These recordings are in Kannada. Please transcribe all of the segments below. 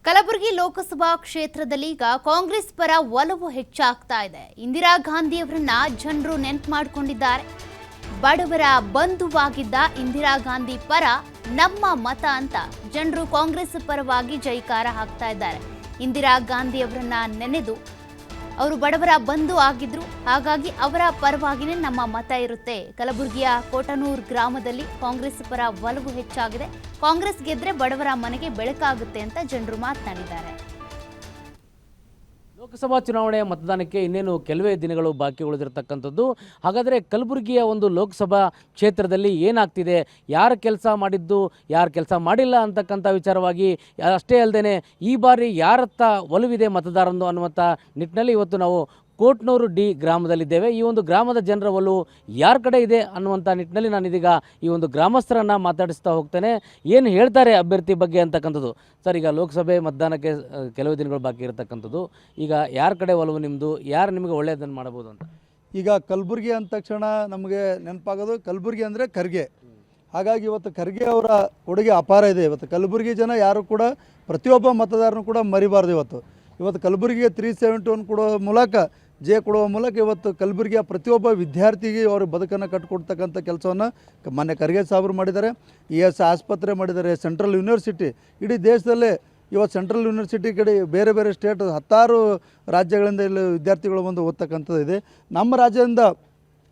ಕಲಬುರಗಿ ಲೋಕಸಭಾ ಕ್ಷೇತ್ರದಲ್ಲಿ ಈಗ ಕಾಂಗ್ರೆಸ್ ಪರ ಒಲವು ಹೆಚ್ಚಾಗ್ತಾ ಇದೆ. ಇಂದಿರಾ ಗಾಂಧಿ ಅವರನ್ನ ಜನರು ನೆನಪು ಮಾಡಿಕೊಂಡಿದ್ದಾರೆ. ಬಡವರ ಬಂಧುವಾಗಿದ್ದ ಇಂದಿರಾ ಗಾಂಧಿ ಪರ ನಮ್ಮ ಮತ ಅಂತ ಜನರು ಕಾಂಗ್ರೆಸ್ ಪರವಾಗಿ ಜೈಕಾರ ಹಾಕ್ತಾ ಇದ್ದಾರೆ. ಇಂದಿರಾ ಗಾಂಧಿ ಅವರನ್ನ ನೆನೆದು ಅವರು ಬಡವರ ಬಂಧು ಆಗಿದ್ರು, ಹಾಗಾಗಿ ಅವರ ಪರವಾಗಿನೇ ನಮ್ಮ ಮತ ಇರುತ್ತೆ. ಕಲಬುರಗಿಯ ಕೋಟನೂರ್ ಗ್ರಾಮದಲ್ಲಿ ಕಾಂಗ್ರೆಸ್ ಪರ ಒಲವು ಹೆಚ್ಚಾಗಿದೆ. ಕಾಂಗ್ರೆಸ್ ಗೆದ್ರೆ ಬಡವರ ಮನೆಗೆ ಬೆಳಕಾಗುತ್ತೆ ಅಂತ ಜನರು ಮಾತನಾಡಿದ್ದಾರೆ. ಲೋಕಸಭಾ ಚುನಾವಣೆಯ ಮತದಾನಕ್ಕೆ ಇನ್ನೇನು ಕೆಲವೇ ದಿನಗಳು ಬಾಕಿ ಉಳಿದಿರತಕ್ಕಂಥದ್ದು. ಹಾಗಾದರೆ ಕಲಬುರಗಿಯ ಒಂದು ಲೋಕಸಭಾ ಕ್ಷೇತ್ರದಲ್ಲಿ ಏನಾಗ್ತಿದೆ, ಯಾರ ಕೆಲಸ ಮಾಡಿದ್ದು ಯಾರು ಕೆಲಸ ಮಾಡಿಲ್ಲ ಅಂತಕ್ಕಂಥ ವಿಚಾರವಾಗಿ ಅಷ್ಟೇ ಅಲ್ಲದೆ ಈ ಬಾರಿ ಯಾರತ್ತ ಒಲವಿದೆ ಮತದಾರಂದು ಅನ್ನುವಂಥ ನಿಟ್ಟಿನಲ್ಲಿ ಇವತ್ತು ನಾವು ಕೋಟ್ನೂರು ಡಿ ಗ್ರಾಮದಲ್ಲಿದ್ದೇವೆ. ಈ ಒಂದು ಗ್ರಾಮದ ಜನರ ಒಲವು ಯಾರ ಕಡೆ ಇದೆ ಅನ್ನುವಂಥ ನಿಟ್ಟಿನಲ್ಲಿ ನಾನಿದೀಗ ಈ ಒಂದು ಗ್ರಾಮಸ್ಥರನ್ನು ಮಾತಾಡಿಸ್ತಾ ಹೋಗ್ತೇನೆ. ಏನು ಹೇಳ್ತಾರೆ ಅಭ್ಯರ್ಥಿ ಬಗ್ಗೆ ಅಂತಕ್ಕಂಥದ್ದು. ಸರ್, ಈಗ ಲೋಕಸಭೆ ಮತದಾನಕ್ಕೆ ಕೆಲವು ದಿನಗಳು ಬಾಕಿ ಇರತಕ್ಕಂಥದ್ದು. ಈಗ ಯಾರ ಕಡೆ ಒಲವು ನಿಮ್ಮದು, ಯಾರು ನಿಮಗೆ ಒಳ್ಳೆಯದನ್ನು ಮಾಡ್ಬೋದು ಅಂತ? ಈಗ ಕಲಬುರಗಿ ಅಂದ ತಕ್ಷಣ ನಮಗೆ ನೆನಪಾಗೋದು ಕಲಬುರಗಿ ಅಂದರೆ ಖರ್ಗೆ. ಹಾಗಾಗಿ ಇವತ್ತು ಖರ್ಗೆ ಅವರ ಕೊಡುಗೆ ಅಪಾರ ಇದೆ. ಇವತ್ತು ಕಲಬುರಗಿ ಜನ ಯಾರು ಕೂಡ ಪ್ರತಿಯೊಬ್ಬ ಮತದಾರನು ಕೂಡ ಮರಿಬಾರ್ದು. ಇವತ್ತು ಕಲಬುರಗಿಗೆ 371 ಕೊಡುವ ಮೂಲಕ ಕೊಡುವ ಮೂಲಕ ಇವತ್ತು ಕಲಬುರಗಿಯ ಪ್ರತಿಯೊಬ್ಬ ವಿದ್ಯಾರ್ಥಿಗೆ ಅವರು ಬದುಕನ್ನು ಕಟ್ಟಿಕೊಡ್ತಕ್ಕಂಥ ಕೆಲಸವನ್ನು ಮಾನ್ಯ ಖರ್ಗೆ ಸಾಹೇಬರು ಮಾಡಿದ್ದಾರೆ. ES ಆಸ್ಪತ್ರೆ ಮಾಡಿದ್ದಾರೆ, ಸೆಂಟ್ರಲ್ ಯೂನಿವರ್ಸಿಟಿ. ಇಡೀ ದೇಶದಲ್ಲೇ ಇವತ್ತು ಸೆಂಟ್ರಲ್ ಯೂನಿವರ್ಸಿಟಿ ಕಡೆ ಬೇರೆ ಬೇರೆ ಸ್ಟೇಟ್ 10 ರಾಜ್ಯಗಳಿಂದ ಇಲ್ಲಿ ವಿದ್ಯಾರ್ಥಿಗಳು ಬಂದು ಓದ್ತಕ್ಕಂಥದ್ದು ಇದೆ. ನಮ್ಮ ರಾಜ್ಯದಿಂದ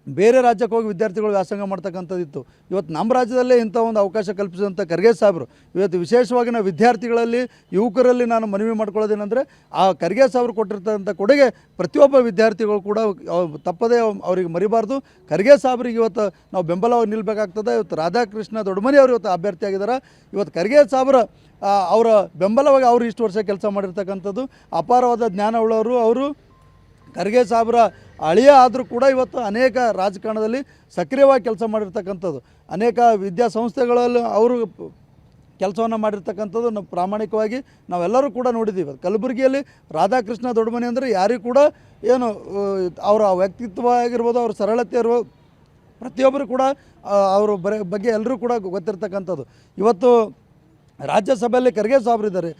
ಬೇರೆ ರಾಜ್ಯಕ್ಕೆ ಹೋಗಿ ವಿದ್ಯಾರ್ಥಿಗಳು ವ್ಯಾಸಂಗ ಮಾಡ್ತಕ್ಕಂಥದ್ದಿತ್ತು. ಇವತ್ತು ನಮ್ಮ ರಾಜ್ಯದಲ್ಲೇ ಇಂಥ ಒಂದು ಅವಕಾಶ ಕಲ್ಪಿಸಿದಂಥ ಖರ್ಗೆ ಸಾಹೇಬರು ಇವತ್ತು ವಿಶೇಷವಾಗಿ ನಾವು ವಿದ್ಯಾರ್ಥಿಗಳಲ್ಲಿ ಯುವಕರಲ್ಲಿ ನಾನು ಮನವಿ ಮಾಡ್ಕೊಳ್ಳೋದೇನೆಂದರೆ ಆ ಖರ್ಗೆ ಸಾಹೇಬರು ಕೊಟ್ಟಿರ್ತಕ್ಕಂಥ ಕೊಡುಗೆ ಪ್ರತಿಯೊಬ್ಬ ವಿದ್ಯಾರ್ಥಿಗಳು ಕೂಡ ತಪ್ಪದೇ ಅವ್ರಿಗೆ ಮರಿಬಾರ್ದು. ಖರ್ಗೆ ಸಾಹೇಬರಿಗೆ ಇವತ್ತು ನಾವು ಬೆಂಬಲವಾಗಿ ನಿಲ್ಲಬೇಕಾಗ್ತದೆ. ಇವತ್ತು ರಾಧಾಕೃಷ್ಣ ದೊಡ್ಡಮನಿ ಅವರು ಇವತ್ತು ಅಭ್ಯರ್ಥಿಯಾಗಿದ್ದಾರೆ. ಇವತ್ತು ಖರ್ಗೆ ಸಾಹೇಬರ ಅವರ ಬೆಂಬಲವಾಗಿ ಅವರು ಇಷ್ಟು ವರ್ಷ ಕೆಲಸ ಮಾಡಿರ್ತಕ್ಕಂಥದ್ದು ಅಪಾರವಾದ ಜ್ಞಾನ ಉಳ್ಳವರು. ಅವರು ಖರ್ಗೆ ಸಾಹೇಬರ ಅಳಿಯ ಆದರೂ ಕೂಡ ಇವತ್ತು ಅನೇಕ ರಾಜಕಾರಣದಲ್ಲಿ ಸಕ್ರಿಯವಾಗಿ ಕೆಲಸ ಮಾಡಿರ್ತಕ್ಕಂಥದ್ದು, ಅನೇಕ ವಿದ್ಯಾಸಂಸ್ಥೆಗಳಲ್ಲಿ ಅವರು ಕೆಲಸವನ್ನು ಮಾಡಿರ್ತಕ್ಕಂಥದ್ದು ನಾವು ಪ್ರಾಮಾಣಿಕವಾಗಿ ನಾವೆಲ್ಲರೂ ಕೂಡ ನೋಡಿದ್ದೀವಿ. ಕಲಬುರಗಿಯಲ್ಲಿ ರಾಧಾಕೃಷ್ಣ ದೊಡ್ಡಮನಿ ಅಂದರೆ ಯಾರಿಗೂ ಕೂಡ ಏನು ಅವರ ವ್ಯಕ್ತಿತ್ವ ಆಗಿರ್ಬೋದು, ಅವ್ರ ಸರಳತೆ ಇರ್ಬೋದು, ಪ್ರತಿಯೊಬ್ಬರು ಕೂಡ ಅವರ ಬಗ್ಗೆ ಎಲ್ಲರೂ ಕೂಡ ಗೊತ್ತಿರ್ತಕ್ಕಂಥದ್ದು. ಇವತ್ತು ರಾಜ್ಯಸಭೆಯಲ್ಲಿ ಖರ್ಗೆ ಸಾಹೇಬರಿದ್ದಾರೆ,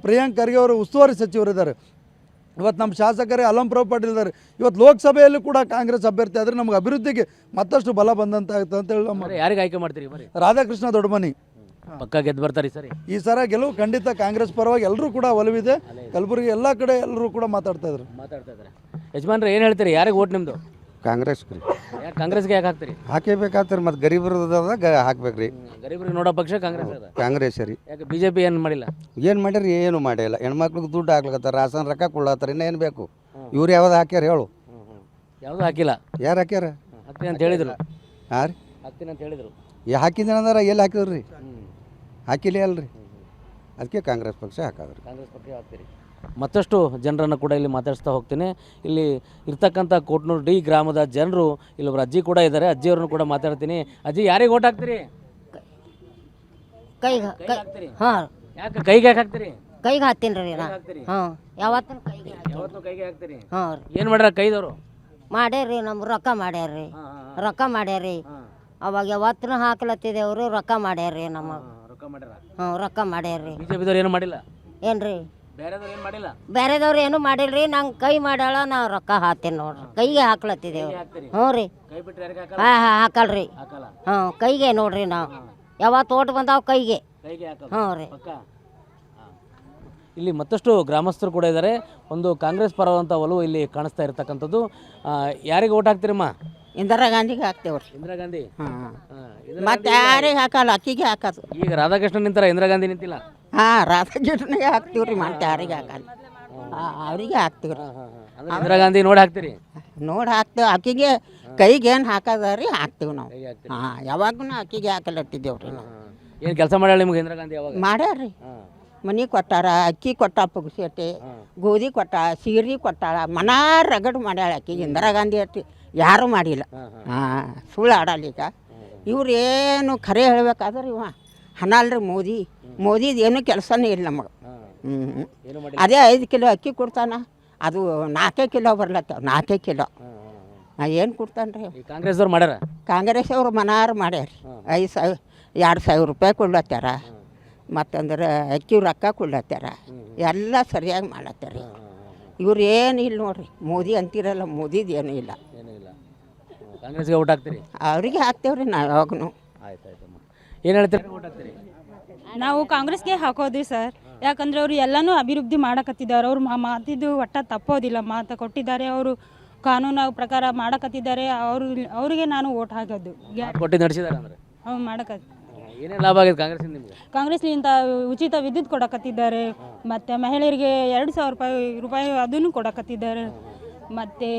ಪ್ರಿಯಾಂಕ್ ಖರ್ಗೆ ಅವರು ಉಸ್ತುವಾರಿ ಸಚಿವರಿದ್ದಾರೆ. ಇವತ್ತು ನಮ್ಮ ಶಾಸಕರೇ ಅಲಂಪ್ರಭು ಪಾಟೀಲ್ ಇದ್ದಾರೆ. ಇವತ್ತು ಲೋಕಸಭೆಯಲ್ಲೂ ಕೂಡ ಕಾಂಗ್ರೆಸ್ ಅಭ್ಯರ್ಥಿ ಆದರೆ ನಮಗೆ ಅಭಿವೃದ್ಧಿಗೆ ಮತ್ತಷ್ಟು ಬಲ ಬಂದಂತ ಆಗುತ್ತೆ ಅಂತ ಹೇಳಿ ಯಾರಿಗೆ ಆಯ್ಕೆ ಮಾಡ್ತೀರಿ? ರಾಧಾಕೃಷ್ಣ ದೊಡ್ಡಮನಿ ಪಕ್ಕ ಗೆದ್ದು ಬರ್ತಾರೆ ಸರಿ. ಈ ಸಲ ಗೆಲುವು ಖಂಡಿತ ಕಾಂಗ್ರೆಸ್ ಪರವಾಗಿ ಎಲ್ಲರೂ ಕೂಡ ಒಲವಿದೆ. ಕಲಬುರಗಿ ಎಲ್ಲ ಕಡೆ ಎಲ್ಲರೂ ಕೂಡ ಮಾತಾಡ್ತಾ ಇದ್ದಾರೆ. ಯಜಮಾನ್ರೆ, ಏನು ಹೇಳ್ತೀರಿ? ಯಾರಿಗೆ ಓಟ್ ನಿಮ್ಮದು? ಕಾಂಗ್ರೆಸ್ ರೀ. ಕಾಂಗ್ರೆಸ್ಗೆ ಯಾಕೆ ಹಾಕ್ತೀರಿ? ಹಾಕೇಬೇಕಾಗ್ತಾರೆ, ಮತ್ತು ಗರೀಬರದಾಗ ಹಾಕ್ಬೇಕು ರೀ. ಗರೀಬರಿಗೆ ನೋಡೋ ಪಕ್ಷ ಕಾಂಗ್ರೆಸ್ ಅದ. ಕಾಂಗ್ರೆಸ್ ರೀ. ಯಾಕೆ BJP ಏನು ಮಾಡಿಲ್ಲ? ಏನು ಮಾಡ್ಯಾರ? ಏನು ಮಾಡಿಲ್ಲ. ಹೆಣ್ಮಕ್ಳಿಗೆ ದುಡ್ಡು ಹಾಕ್ಲತ್ತಾರ, ರಾಸನ್ ರೊಕ್ಕ ಕೊಡ್ಲತ್ತಾರ. ಇನ್ನೇನು ಬೇಕು? ಇವ್ರು ಯಾವ್ದು ಹಾಕ್ಯಾರ ಹೇಳು? ಯಾವುದು ಹಾಕಿಲ್ಲ. ಯಾರು ಹಾಕ್ಯಾರ? ಹಾಕ್ತೀನಿ ಅಂತ ಹೇಳಿದ್ರು. ಹಾಂ ರೀ, ಹಾಕ್ತೀನಿ ಅಂತ ಹೇಳಿದ್ರು. ಹಾಕಿದ್ರೆ ಅಂದ್ರೆ ಎಲ್ಲಿ ಹಾಕಿದ್ರು ರೀ? ಹಾಕಿಲ್ಲ ಅಲ್ರಿ. ಅದಕ್ಕೆ ಕಾಂಗ್ರೆಸ್ ಪಕ್ಷ ಹಾಕೋದ್ರಿ. ಕಾಂಗ್ರೆಸ್ ಪಕ್ಷ ಹಾಕ್ತೀರಿ. ಮತ್ತಷ್ಟು ಜನರನ್ನು ಕೂಡ ಇಲ್ಲಿ ಮಾತಾಡಿಸ್ತಾ ಹೋಗ್ತೀನಿ. ಇಲ್ಲಿ ಇರ್ತಕ್ಕಂಥ ಕೋಟ್ನೂರು ಡಿ ಗ್ರಾಮದ ಜನರು, ಇಲ್ಲೊಬ್ರು ಅಜ್ಜಿ ಕೂಡ ಇದ್ದಾರೆ. ಅಜ್ಜಿಯವ್ರನ್ನು ಕೂಡ ಮಾತಾಡ್ತೀನಿ. ಅಜ್ಜಿ, ಯಾರಿಗೆ ಓಟ್ ಹಾಕ್ತೀರಿ? ಕೈಗೆ ಹಾಂ. ಯಾಕೆ ಕೈಗೆ ಯಾಕೆ ಹಾಕ್ತೀರಿ? ಕೈಗೆ ಹಾಕ್ತೀನಿ ರೀ ನಾ. ಹಾಂ, ಯಾವತ್ತೂ ಕೈಗೆ. ಯಾವತ್ತೂ ಕೈಗೆ ಹಾಕ್ತೀರಿ? ಹಾಂ ರೀ. ಏನು ಮಾಡ್ಯಾರ ಕೈದವರು? ಮಾಡ್ಯಾರ್ರಿ, ನಮ್ಮ ರೊಕ್ಕ ಮಾಡ್ಯಾರ್ರಿ. ರೊಕ್ಕ ಮಾಡ್ಯಾರ್ರಿ. ಅವಾಗ ಯಾವತ್ತೂ ಹಾಕ್ಲತ್ತಿದ್ದೇವ್ರಿ, ರೊಕ್ಕ ಮಾಡ್ಯಾರ್ರಿ ನಮ್ಮ. ರೊಕ್ಕ ಮಾಡ್ಯಾರ? ಹ್ಞೂ, ರೊಕ್ಕ ಮಾಡ್ಯಾರ್ರಿ. BJPದವ್ರು ಏನು ಮಾಡಿಲ್ಲ? ಏನ್ರಿ? ಬೇರೆದವ್ರು ಏನು ಮಾಡಿಲ್ಲ? ಬೇರೆದವ್ರು ಏನು ಮಾಡಿಲ್ರಿ. ನಂಗೆ ಕೈ ಮಾಡ್ಯಾಳ, ನಾ ರೊಕ್ಕ ಹಾಕ್ತೀನಿ ನೋಡ್ರಿ. ಕೈಗೆ ಹಾಕ್ಲತ್ತಿದ್ದೇವೆ. ಹ್ಞೂ ರೀ. ಕೈ ಬಿಟ್ಟರೆ ಯಾರಿಗೆ ಹಾಕಲ್ಲ? ಹಾಂ ಹಾಂ, ಹಾಕಲ್ರಿ. ಹಾಕಲ್ಲ. ಹ್ಞೂ, ಕೈಗೆ ನೋಡ್ರಿ. ನಾವು ಯಾವತ್ತು ಓಟ್ ಬಂದಾವ ಕೈಗೆ. ಕೈಗೆ ಹಾಕಲ್ಲ. ಹ್ಞೂ ರೀ. ಇಲ್ಲಿ ಮತ್ತಷ್ಟು ಗ್ರಾಮಸ್ಥರು ಕೂಡ ಇದ್ದಾರೆ. ಒಂದು ಕಾಂಗ್ರೆಸ್ ಪರವಾದಂಥ ಒಲವು ಇಲ್ಲಿ ಕಾಣಿಸ್ತಾ ಇರತಕ್ಕಂಥದ್ದು. ಯಾರಿಗೆ ಓಟ್ ಹಾಕ್ತೀರಮ್ಮ? ಇಂದಿರಾ ಗಾಂಧಿಗೆ ಹಾಕ್ತೇವ್ರಿ. ಇಂದಿರಾ ಗಾಂಧಿ. ಮತ್ತೆ ಯಾರಿಗೆ ಹಾಕಲ್ಲ, ಅಕ್ಕಿಗೆ ಹಾಕೋದು. ಈಗ ರಾಧಾಕೃಷ್ಣ ನಿಂತಾರ, ಇಂದಿರಾ ಗಾಂಧಿ ನಿಂತಿಲ್ಲ. ಹಾಂ, ರಾಧಾಕೃಷ್ಣಗೆ ಹಾಕ್ತೀವ್ರಿ. ಮತ್ತೆ ಯಾರಿಗೆ ಹಾಕಲ್ಲ, ಅವರಿಗೆ ಹಾಕ್ತೀವ್ರಿ. ಇಂದಿರಾ ಗಾಂಧಿ ನೋಡಿ ಹಾಕ್ತೀರಿ? ನೋಡಿ ಹಾಕ್ತೇವೆ. ಅಕ್ಕಿಗೆ ಕೈಗೆ ಏನು ಹಾಕೋದ ರೀ, ಹಾಕ್ತೀವಿ ನಾವು. ಹಾಂ, ಯಾವಾಗೂ ಅಕ್ಕಿಗೆ ಹಾಕಲತ್ತಿದ್ದೇವ್ರಿ ನಾವು. ಏನು ಕೆಲಸ ಮಾಡ್ಯಾಳ ನಿಮ್ಗೆ ಇಂದಿರಾ ಗಾಂಧಿ? ಯಾವಾಗ ಮಾಡ್ಯಾರ್ರಿ. ಮನೆ ಕೊಟ್ಟಾರ, ಅಕ್ಕಿ ಕೊಟ್ಟ, ಪುಗ್ಸೇಟೆ ಗೋಧಿ ಕೊಟ್ಟ, ಸೀರೆ ಕೊಟ್ಟಾಳ. ಮನಾರ ರಗಡು ಮಾಡ್ಯಾಳ ಅಕ್ಕಿಗೆ. ಇಂದಿರಾ ಗಾಂಧಿ ಅಟ್ಟಿ ಯಾರೂ ಮಾಡಿಲ್ಲ. ಹಾಂ, ಸುಳ್ಳು ಆಡಲ್ಲ. ಈಗ ಇವ್ರು ಏನು ಖರೆ ಹೇಳ್ಬೇಕಾದ್ರೆ ಇವ ಹಣ ಅಲ್ರಿ ಮೋದಿದು ಏನೂ ಕೆಲಸನೇ ಇಲ್ಲ ನಮಗೆ. ಅದೇ 5 ಕಿಲೋ ಅಕ್ಕಿ ಕೊಡ್ತಾನ, ಅದು 4 ಕಿಲೋ ಬರ್ಲತ್ತವ. 4 ಕಿಲೋ ಏನು ಕೊಡ್ತಾನೆ ರೀ? ಕಾಂಗ್ರೆಸ್ದವ್ರು ಮಾಡ್ಯಾರ? ಕಾಂಗ್ರೆಸ್ ಅವರು ಮನಾರು ಮಾಡ್ಯಾರ. 2,000 ರೂಪಾಯಿ ಕೊಡ್ಲತ್ತಾರ. ಮತ್ತಂದ್ರೆ ಅಕ್ಕಿ ರೊಕ್ಕ ಕೊಡ್ಲತ್ತಾರ ಎಲ್ಲ ಸರಿಯಾಗಿ ಮಾಡತ್ತಾರ ಇವ್ರು ಏನು ಇಲ್ಲ ನೋಡ್ರಿ ಮೋದಿ ಅಂತಿರಲ್ಲ ಮೋದಿದು ಏನೂ ಇಲ್ಲ ಏನೂ ಇಲ್ಲ. ಕಾಂಗ್ರೆಸ್ಗೆ ಓಟ್ ಹಾಕ್ತೀರಿ? ಅವ್ರಿಗೆ ಹಾಕ್ತೇವ್ರಿ ನಾವು ಯಾವಾಗೂ. ಆಯ್ತಾಯ್ತಮ್ಮ. ಏನು ಹೇಳ್ತೀರಿ? ಓಟ್ ಹಾಕ್ತೀರಿ? ನಾವು ಕಾಂಗ್ರೆಸ್ಗೆ ಹಾಕೋದು ಸರ್. ಯಾಕಂದ್ರೆ ಅವರು ಎಲ್ಲನೂ ಅಭಿವೃದ್ಧಿ ಮಾಡಕತ್ತಿದ್ದಾರೆ. ಅವ್ರು ಮಾತಿದ್ದು ಒಟ್ಟ ತಪ್ಪೋದಿಲ್ಲ, ಮಾತು ಕೊಟ್ಟಿದ್ದಾರೆ, ಅವರು ಕಾನೂನು ಪ್ರಕಾರ ಮಾಡಕತ್ತಿದ್ದಾರೆ. ಅವರಿಗೆ ನಾನು ಓಟ್ ಹಾಕೋದು. ಕೊಟ್ಟು ನಡೆಸಿದಾರೆ ಅಂದರೆ ಅವ್ರು ಮಾಡಕತ್ತಿ ಏನೇನು ಲಾಭ ಆಗಿದೆ ಕಾಂಗ್ರೆಸ್ಸಿಂದ ನಿಮಗೆ? ಕಾಂಗ್ರೆಸ್ಲಿಂದ ಉಚಿತ ವಿದ್ಯುತ್ ಕೊಡಕತ್ತಿದ್ದಾರೆ, ಮತ್ತು ಮಹಿಳೆಯರಿಗೆ 2,000 ರೂಪಾಯಿ ಅದನ್ನು ಕೊಡಕತ್ತಿದ್ದಾರೆ, ಮತ್ತು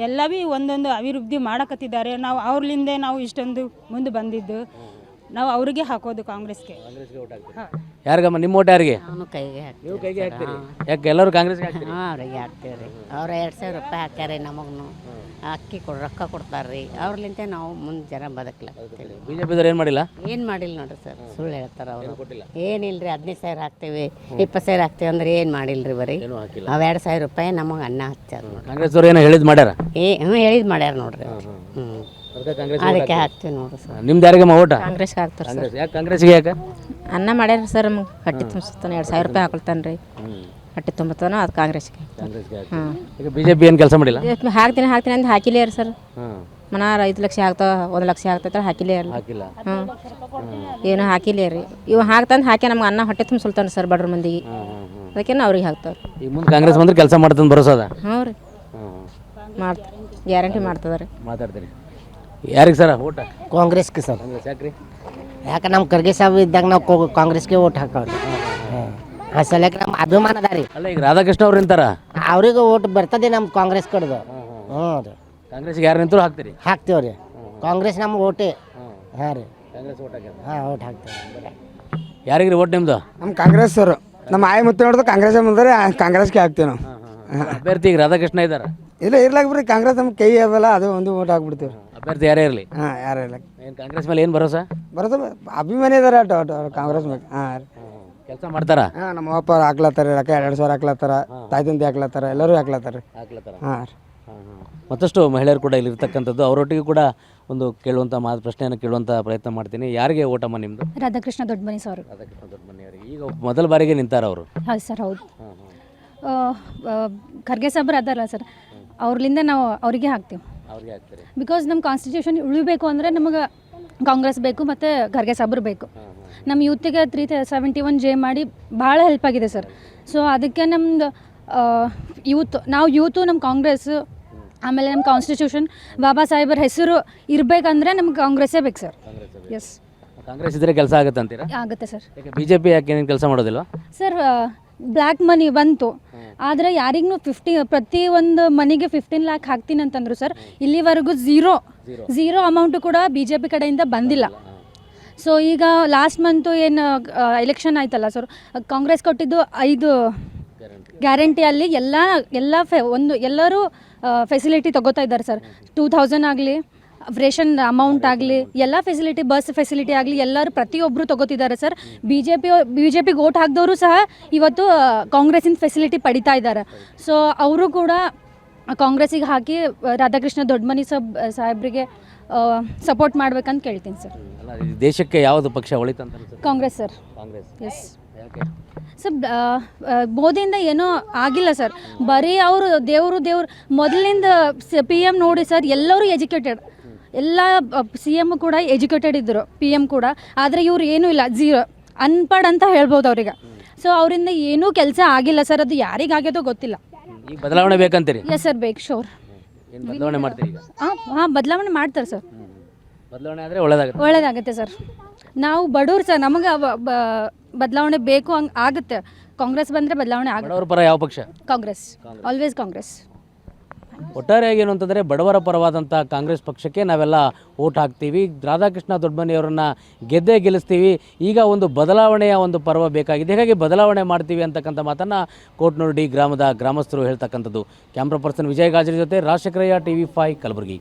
ಎಲ್ಲ ಭೀ ಒಂದೊಂದು ಅಭಿವೃದ್ಧಿ ಮಾಡಕತ್ತಿದ್ದಾರೆ. ನಾವು ಅವ್ರಲಿಂದೇ ನಾವು ಇಷ್ಟೊಂದು ಮುಂದೆ ಬಂದಿದ್ದು. ನಾವು ಅವರಿಗೆ ಹಾಕೋದು ಕಾಂಗ್ರೆಸ್ಗೆ. ಯಾರಿಗಮ್ಮ ನಿಮ್ಮ ಓಟ್ ಯಾರಿಗೆ? ಅವನು ಕೈಗೆ ಹಾಕ್ತೀವಿ. ನೀವು ಕೈಗೆ ಹಾಕ್ತೀರಿ? ಯಾಕೆ ಎಲ್ಲರೂ ಕಾಂಗ್ರೆಸ್ಗೆ ಹಾಕ್ತೀರಿ? ಹಾಂ ಅವ್ರಿಗೆ ಹಾಕ್ತೀವಿ ರೀ. ಅವ್ರು 2,000 ರೂಪಾಯಿ ಹಾಕ್ಯಾರೆ ನಮಗೂ. ಅಕ್ಕಿ ರೊಕ್ಕ ಕೊಡ್ತಾರೆ ರೀ. ಅವ್ರಲಿಂತೆ ನಾವು ಮುಂದೆ ಜನ ಬದುಕಲಾಗ್ತೀವಿ. ಬಿಜೆಪಿದವ್ರು ಏನು ಮಾಡಿಲ್ಲ? ಏನು ಮಾಡಿಲ್ಲ ನೋಡ್ರಿ ಸರ್, ಸುಳ್ಳು ಹೇಳ್ತಾರೆ ಅವರು. ಏನಿಲ್ಲ ರೀ, 15,000 ಹಾಕ್ತೇವೆ 20,000 ಹಾಕ್ತೇವೆ ಅಂದ್ರೆ ಏನು ಮಾಡಿಲ್ಲ ರೀ. ಬರೀ ಏನೂ ಹಾಕಿಲ್ಲ. ಅವು 2,000 ರೂಪಾಯಿ ನಮಗೆ ಅನ್ನ ಹಚ್ಚಾರ ನೋಡ್ರಿ. ಕಾಂಗ್ರೆಸ್ದವ್ರು ಏನೋ ಹೇಳಿದ್ ಮಾಡ್ಯಾರ? ಹೇಳಿದ್ ಮಾಡ್ಯಾರ ನೋಡ್ರಿ. ಅದಕ್ಕೆ ಹಾಕ್ತೀವಿ ನೋಡ್ರಿ ಸರ್. ನಿಮ್ದು ಯಾರಿಗಮ್ಮ ಓಟ? ಕಾಂಗ್ರೆಸ್ಗೆ ಹಾಕ್ತಾರೆ ಸರ್. ಕಾಂಗ್ರೆಸ್. ಯಾಕೆ ಕಾಂಗ್ರೆಸ್ಗೆ? ಯಾಕೆ? ಅನ್ನ ಮಾಡ್ಯಾರ ಸರ್ ನಮ್ಗೆ. ಹೊಟ್ಟೆ ತುಂಬಿಸ್ತಾನೆ 2,000 ರೂಪಾಯಿ ಹಾಕೊಳ್ತಾನೆ ರೀ. ಹೊಟ್ಟೆ ತುಂಬತಾನ ಅದು ಕಾಂಗ್ರೆಸ್ಗೆ. ಹಾಂ. ಈಗ ಬಿಜೆಪಿ ಏನು ಕೆಲಸ ಮಾಡಿಲ್ಲ? ಹಾಕ್ತೀನಿ ಅಂತ ಹಾಕಿಲ್ಲ ರೀ ಸರ್. ಹಾಂ. ಮನಾರ 5 ಲಕ್ಷ ಆಗ್ತಾವ 1 ಲಕ್ಷ ಆಗ್ತೈತೆ ಹಾಕಿಲ್ಲ ರೀ. ಹಾಕಿಲ್ಲ. ಹಾಂ ಏನು ಹಾಕಿಲ್ಲ ರೀ. ಇವ ಹಾಕ್ತಂದು ಹಾಕಿ ನಮ್ಗೆ ಅನ್ನ ಹೊಟ್ಟೆ ತುಂಬಿಸ್ತಾನೆ ಸರ್ ಬಡ್ರ ಮಂದಿಗೆ. ಅದಕ್ಕೆ ಅವ್ರಿಗೆ ಹಾಕ್ತಾವ್ರಿ. ಈಗ ಮುಂದೆ ಕಾಂಗ್ರೆಸ್ ಬಂದ್ರೆ ಕೆಲಸ ಮಾಡ್ತಂದು ಭರೋಸದ? ಹ್ಞೂ ರೀ, ಮಾಡ್ತಾರೆ, ಗ್ಯಾರಂಟಿ ಮಾಡ್ತದ ರೀ. ಮಾತಾಡ್ತೀರಿ? ಯಾರಿಗೆ ಸರ್ ಓಟ? ಕಾಂಗ್ರೆಸ್ಗೆ ಸರ್. ಕಾಂಗ್ರೆಸ್. ಯಾಕ್ರಿ? ಯಾಕೆ ನಮ್ಮ ಖರ್ಗೆ ಸಾಹೇಬ್ ಇದ್ದಾಗ ನಾವು ಕಾಂಗ್ರೆಸ್ಗೆ ಓಟ್ ಹಾಕೋರಿ. ಆ ಸಲಕ್ಕೆ ನಮ್ಮ ಅಭಿಮಾನ ಅದ ರೀ. ಅಲ್ಲ ಈಗ ರಾಧಾಕೃಷ್ಣ ಅವ್ರು ನಿಂತಾರ, ಅವ್ರಿಗೆ ಓಟ್ ಬರ್ತದೆ ನಮ್ಮ ಕಾಂಗ್ರೆಸ್ ಕಡ್ದು. ಹ್ಞೂ ರೀ, ಕಾಂಗ್ರೆಸ್ಗೆ ಯಾರು ನಿಂತರೂ ಹಾಕ್ತೀರಿ? ಹಾಕ್ತೇವೆ ರೀ. ಕಾಂಗ್ರೆಸ್ ನಮ್ಮ ಓಟೇ. ಹಾಂ ರೀ, ಕಾಂಗ್ರೆಸ್ ಓಟ್ ಹಾಕ್ಯಾರ. ಹಾಂ ಓಟ್ ಹಾಕ್ತೇವೆ. ಯಾರಿಗೆ ಓಟ್ ನಿಮ್ದು? ನಮ್ಮ ಕಾಂಗ್ರೆಸ್ ಸರ್. ನಮ್ಮ ಆಯಿ ಮುತ್ತೆ ನೋಡಿದ್ರೆ ಕಾಂಗ್ರೆಸ್ ಬಂದರೆ ಕಾಂಗ್ರೆಸ್ಗೆ ಹಾಕ್ತೀವಿ ನಾವು. ಅಭ್ಯರ್ಥಿ ಈಗ ರಾಧಾಕೃಷ್ಣ ಇದ್ದಾರ? ಇಲ್ಲ ಇರ್ಲಾಕ ಬಿಡ್ರಿ, ಕಾಂಗ್ರೆಸ್ ನಮ್ಮ ಕೈ ಅದಲ್ಲ ಅದು ಒಂದು ಓಟ್ ಹಾಕ್ಬಿಡ್ತೀವಿ. ಅಭ್ಯರ್ಥಿ ಯಾರೇ ಇರಲಿ? ಹಾಂ ಯಾರು ಇಲ್ಲ. ಏನು ಕಾಂಗ್ರೆಸ್ ಮೇಲೆ ಏನು ಭರೋಸಾ? ಬರೋದು ಅಭಿಮಾನಿ ಇದಾರೆ ಕಾಂಗ್ರೆಸ್ ಮೇಲೆ. ಹಾಂ ಕೆಲಸ ಮಾಡ್ತಾರಾ? ಹಾಂ ನಮ್ಮ ಅಪ್ಪ ಅವ್ರು ಹಾಕ್ಲತ್ತಾರೆ, ರೊಕ್ಕ 2,000 ಹಾಕ್ಲತ್ತಾರ, ತಾಯಿ ತಂದೆ ಹಾಕ್ಲತ್ತಾರ, ಎಲ್ಲರೂ ಹಾಕ್ಲತ್ತಾರೆ. ಹಾಂ ಮತ್ತಷ್ಟು ಮಹಿಳೆಯರು ಕೂಡ ಇಲ್ಲಿ ಇರ್ತಕ್ಕಂಥದ್ದು. ಅವರೊಟ್ಟಿಗೆ ಕೂಡ ಒಂದು ಕೇಳುವಂಥ ಪ್ರಶ್ನೆಯನ್ನು ಕೇಳುವಂಥ ಪ್ರಯತ್ನ ಮಾಡ್ತೀನಿ. ಯಾರಿಗೆ ಓಟಮ್ಮ ನಿಮ್ಮದು? ರಾಧಾಕೃಷ್ಣ ದೊಡ್ಡಮನಿ ಸರ್. ರಾಧಾಕೃಷ್ಣ ದೊಡ್ಡಮನಿಯವರಿಗೆ ಈಗ ಮೊದಲ ಬಾರಿಗೆ ನಿಂತಾರ ಅವರು? ಹೌದು ಸರ್, ಹೌದು. ಖರ್ಗೆ ಸಾಬ್ರು ಅದಾರಲ್ಲ ಸರ್, ಅವ್ರಲಿಂದ ನಾವು ಅವರಿಗೆ ಹಾಕ್ತೀವಿ. ಅವ್ರಿಗೆ ಹಾಕ್ತೀರಿ? ಬಿಕಾಸ್ ನಮ್ಮ ಕಾನ್ಸ್ಟಿಟ್ಯೂಷನ್ ಉಳಿಬೇಕು ಅಂದರೆ ನಮಗೆ ಕಾಂಗ್ರೆಸ್ ಬೇಕು ಮತ್ತು ಖರ್ಗೆ ಸಾಬ್ರು ಬೇಕು. ನಮ್ಮ ಯೂತಿಗೆ 371J ಮಾಡಿ ಭಾಳ ಹೆಲ್ಪ್ ಆಗಿದೆ ಸರ್. ಸೊ ಅದಕ್ಕೆ ನಮ್ಮದು ಯೂತು ನಮ್ಮ ಕಾಂಗ್ರೆಸ್, ಆಮೇಲೆ ನಮ್ಮ ಕಾನ್ಸ್ಟಿಟ್ಯೂಷನ್ ಬಾಬಾ ಸಾಹೇಬರ ಹೆಸರು ಇರಬೇಕಂದ್ರೆ ನಮ್ಗೆ ಕಾಂಗ್ರೆಸ್ಸೇ ಬೇಕು ಸರ್. ಎಸ್, ಕಾಂಗ್ರೆಸ್ ಇದ್ರೆ ಕೆಲಸ ಆಗುತ್ತೆ ಅಂತೀರಾ? ಆಗುತ್ತೆ ಸರ್. ಯಾಕೆ ಬಿಜೆಪಿ ಯಾಕೆ ಏನೇನು ಕೆಲಸ ಮಾಡೋದಿಲ್ಲ ಸರ್? ಬ್ಲ್ಯಾಕ್ ಮನಿ ಬಂತು, ಆದರೆ ಯಾರಿಗೂ ಪ್ರತಿಯೊಂದು ಮನೆಗೆ 15 ಲ್ಯಾಕ್ ಹಾಕ್ತೀನಿ ಅಂತಂದ್ರು ಸರ್. ಇಲ್ಲಿವರೆಗೂ ಝೀರೋ ಅಮೌಂಟು ಕೂಡ BJP ಕಡೆಯಿಂದ ಬಂದಿಲ್ಲ. ಸೊ ಈಗ ಲಾಸ್ಟ್ ಮಂತು ಏನು ಎಲೆಕ್ಷನ್ ಆಯ್ತಲ್ಲ ಸರ್, ಕಾಂಗ್ರೆಸ್ ಕೊಟ್ಟಿದ್ದು 5 ಗ್ಯಾರಂಟಿಯಲ್ಲಿ ಎಲ್ಲರೂ ಫೆಸಿಲಿಟಿ ತೊಗೋತಾ ಇದ್ದಾರೆ ಸರ್. 2,000 ಆಗಲಿ, ರೇಷನ್ ಅಮೌಂಟ್ ಆಗಲಿ, ಎಲ್ಲ ಫೆಸಿಲಿಟಿ, ಬಸ್ ಫೆಸಿಲಿಟಿ ಆಗಲಿ, ಎಲ್ಲರೂ ಪ್ರತಿಯೊಬ್ಬರು ತೊಗೋತಿದ್ದಾರೆ ಸರ್. BJPಗೆ ಓಟ್ ಹಾಕಿದವರು ಸಹ ಇವತ್ತು ಕಾಂಗ್ರೆಸ್ಸಿನ ಫೆಸಿಲಿಟಿ ಪಡಿತಾ ಇದ್ದಾರೆ. ಸೊ ಅವರು ಕೂಡ ಕಾಂಗ್ರೆಸ್ಸಿಗೆ ಹಾಕಿ ರಾಧಾಕೃಷ್ಣ ದೊಡ್ಡಮನಿ ಸಾಹೇಬ್ರಿಗೆ ಸಪೋರ್ಟ್ ಮಾಡ್ಬೇಕಂತ ಕೇಳ್ತೀನಿ ಸರ್. ಅಲ್ಲ, ಈ ದೇಶಕ್ಕೆ ಯಾವುದು ಪಕ್ಷ ಒಳಿತಂತ ಅನ್ಸುತ್ತೆ? ಕಾಂಗ್ರೆಸ್ ಸರ್. ಕಾಂಗ್ರೆಸ್. ಎಸ್ ಯಾಕೆ ಸರ್? ಮೋದಿಯಿಂದ ಏನೂ ಆಗಿಲ್ಲ ಸರ್. ಬರೀ ಅವರು ದೇವರು ಮೊದಲಿಂದ PM ನೋಡಿ ಸರ್, ಎಲ್ಲರೂ ಎಜುಕೇಟೆಡ್, ಎಲ್ಲ CM ಕೂಡ ಎಜುಕೇಟೆಡ್ ಇದ್ದರು, PM ಕೂಡ. ಆದರೆ ಇವ್ರು ಏನೂ ಇಲ್ಲ, ಝೀರೋ ಅನ್ಪಡ್ ಅಂತ ಹೇಳ್ಬೋದು ಅವ್ರಿಗೆ. ಸೊ ಅವರಿಂದ ಏನೂ ಕೆಲಸ ಆಗಿಲ್ಲ ಸರ್. ಅದು ಯಾರಿಗಾಗ್ಯದೋ ಗೊತ್ತಿಲ್ಲ. ಈಗ ಬದಲಾವಣೆ ಬೇಕಂತೀರಿ? ಎಸ್ ಸರ್, ಬೇಕು, ಶೋರ್. ಏನು ಬದಲಾವಣೆ ಮಾಡ್ತೀರಿ ಈಗ? ಹಾಂ ಬದಲಾವಣೆ ಮಾಡ್ತಾರೆ ಸರ್. ಬದಲಾವಣೆ ಆದರೆ ಒಳ್ಳೇದಾಗುತ್ತೆ ಸರ್. ನಾವು ಬಡವ್ರು ಸರ್, ನಮಗೆ ಬದಲಾವಣೆ ಬೇಕು, ಹಂಗೆ ಆಗುತ್ತೆ. ಕಾಂಗ್ರೆಸ್ ಬಂದರೆ ಬದಲಾವಣೆ ಆಗುತ್ತೆ. ಬಡವರ ಪರ ಯಾವ ಪಕ್ಷ? ಕಾಂಗ್ರೆಸ್, ಆಲ್ವೇಸ್ ಕಾಂಗ್ರೆಸ್. ಒಟ್ಟಾರೆಯಾಗಿ ಏನು ಅಂತಂದರೆ ಬಡವರ ಪರವಾದಂಥ ಕಾಂಗ್ರೆಸ್ ಪಕ್ಷಕ್ಕೆ ನಾವೆಲ್ಲ ಓಟ್ ಹಾಕ್ತೀವಿ. ರಾಧಾಕೃಷ್ಣ ದೊಡ್ಡಮನಿಯವರನ್ನು ಗೆಲ್ಲಿಸ್ತೀವಿ. ಈಗ ಒಂದು ಬದಲಾವಣೆಯ ಒಂದು ಪರ್ವ ಬೇಕಾಗಿದೆ, ಹೀಗಾಗಿ ಬದಲಾವಣೆ ಮಾಡ್ತೀವಿ ಅಂತಕ್ಕಂಥ ಮಾತನ್ನು ಕೋಟ್ನೂರು ಡಿ ಗ್ರಾಮದ ಗ್ರಾಮಸ್ಥರು ಹೇಳ್ತಕ್ಕಂಥದ್ದು. ಕ್ಯಾಮ್ರಾ ಪರ್ಸನ್ ವಿಜಯ್ ಗಾಜರಿ ಜೊತೆ ರಾಜಶೇಖರಯ್ಯ, TV5 ಕಲಬುರಗಿ.